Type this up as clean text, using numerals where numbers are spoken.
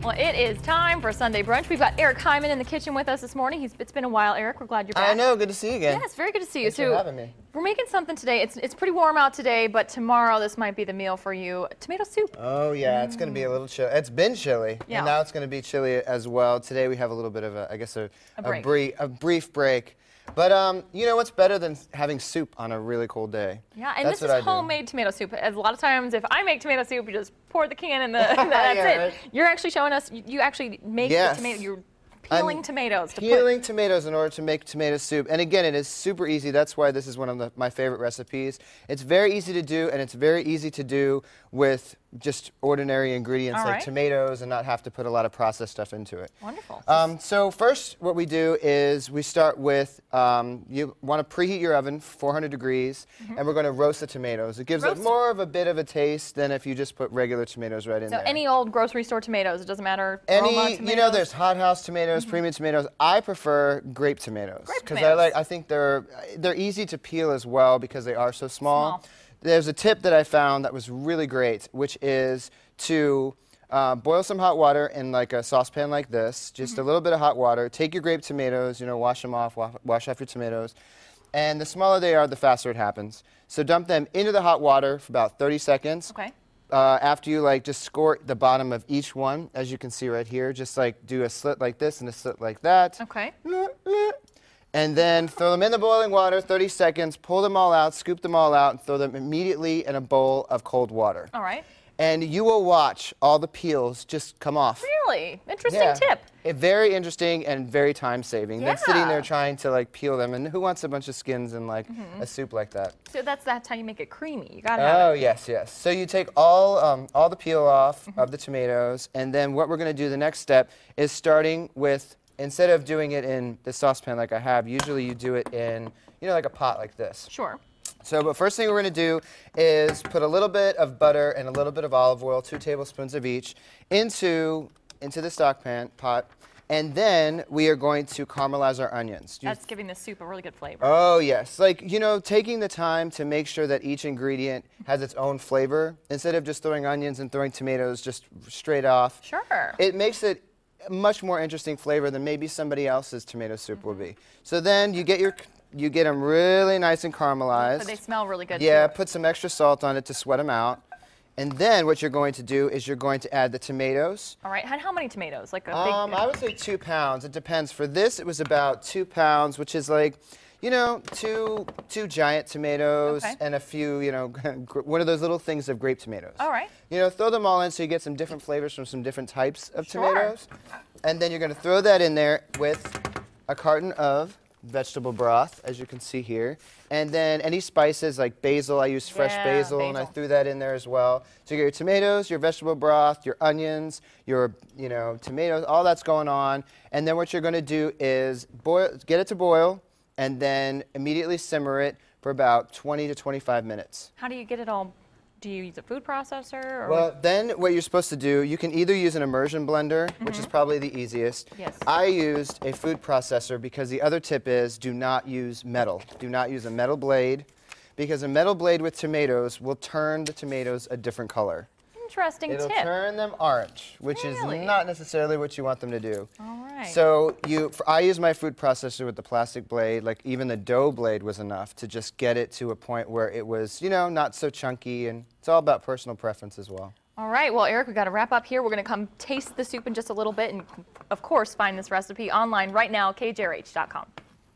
Well, it is time for Sunday brunch. We've got Eric Himan in the kitchen with us this morning. It's been a while, Eric. We're glad you're back. I know. Good to see you again. Yes, very good to see you. Thanks for having me. We're making something today. It's pretty warm out today, but tomorrow this might be the meal for you. Tomato soup. Oh yeah, it's going to be a little chilly. It's been chilly, and now it's going to be chilly as well. Today we have a little bit of a brief break. But you know what's better than having soup on a really cold day? Yeah, and this is homemade tomato soup. As a lot of times, if I make tomato soup, you just pour the can in that's it. Right. You're actually showing us you actually make the tomato. You're peeling tomatoes. Peeling tomatoes in order to make tomato soup. And again, it is super easy. That's why this is one of my favorite recipes. It's very easy to do, and it's very easy to do with just ordinary ingredients like tomatoes and not have to put a lot of processed stuff into it. Wonderful. So first what we do is we start with, you want to preheat your oven 400 degrees, and we're going to roast the tomatoes. It gives it more of a bit of a taste than if you just put regular tomatoes right in there. So any old grocery store tomatoes, it doesn't matter. You know, there's hothouse tomatoes, premium tomatoes. I prefer grape tomatoes because I think they're easy to peel as well because they are so small. There's a tip that I found that was really great, which is to boil some hot water in like a saucepan like this, just a little bit of hot water. Take your grape tomatoes, you know, wash them off, wash off your tomatoes. And the smaller they are, the faster it happens. So dump them into the hot water for about 30 seconds. Okay. After you just squirt the bottom of each one, as you can see right here, just like do a slit like this and a slit like that. Okay. And then throw them in the boiling water, 30 seconds, pull them all out, scoop them all out, and throw them immediately in a bowl of cold water. All right. And you will watch all the peels just come off. Really? Interesting tip. Very interesting and very time-saving. Than sitting there trying to peel them, and who wants a bunch of skins in a soup like that? So that's how you make it creamy. You gotta have it. Oh yes, yes. So you take all the peel off of the tomatoes, and then what we're going to do, the next step, is starting with, instead of doing it in the saucepan like I have, usually you do it in, you know, like a pot like this. Sure. So, but first thing we're going to do is put a little bit of butter and a little bit of olive oil, 2 tablespoons of each, into the stock pot, and then we are going to caramelize our onions. That's giving the soup a really good flavor. Oh yes, you know, taking the time to make sure that each ingredient has its own flavor, instead of just throwing onions and throwing tomatoes just straight off. Sure. It makes it a much more interesting flavor than maybe somebody else's tomato soup will be. So then you get them really nice and caramelized. So they smell really good too. Put some extra salt on it to sweat them out. And then what you're going to do is you're going to add the tomatoes. All right. How many tomatoes? Like a big... I would say 2 pounds. It depends. For this, it was about 2 pounds, which is like, you know, two giant tomatoes and a few, you know, one of those little things of grape tomatoes. All right. You know, throw them all in so you get some different flavors from some different types of tomatoes. And then you're going to throw that in there with a carton of vegetable broth, as you can see here. And then any spices like basil, I used fresh basil, and I threw that in there as well. So you get your tomatoes, your vegetable broth, your onions, your, you know, tomatoes, all that's going on. And then what you're going to do is get it to boil, and then immediately simmer it for about 20 to 25 minutes. How do you get it all? Do you use a food processor? Or well, then what you're supposed to do, you can either use an immersion blender, which is probably the easiest. Yes. I used a food processor because the other tip is do not use metal. Do not use a metal blade, because a metal blade with tomatoes will turn the tomatoes a different color. Interesting tip. It'll turn them orange, which is not necessarily what you want them to do. All right. So I use my food processor with the plastic blade. Like even the dough blade was enough to just get it to a point where it was, you know, not so chunky, and it's all about personal preference as well. All right. Well, Eric, we've got to wrap up here. We're going to come taste the soup in just a little bit, and of course, find this recipe online right now, kjrh.com.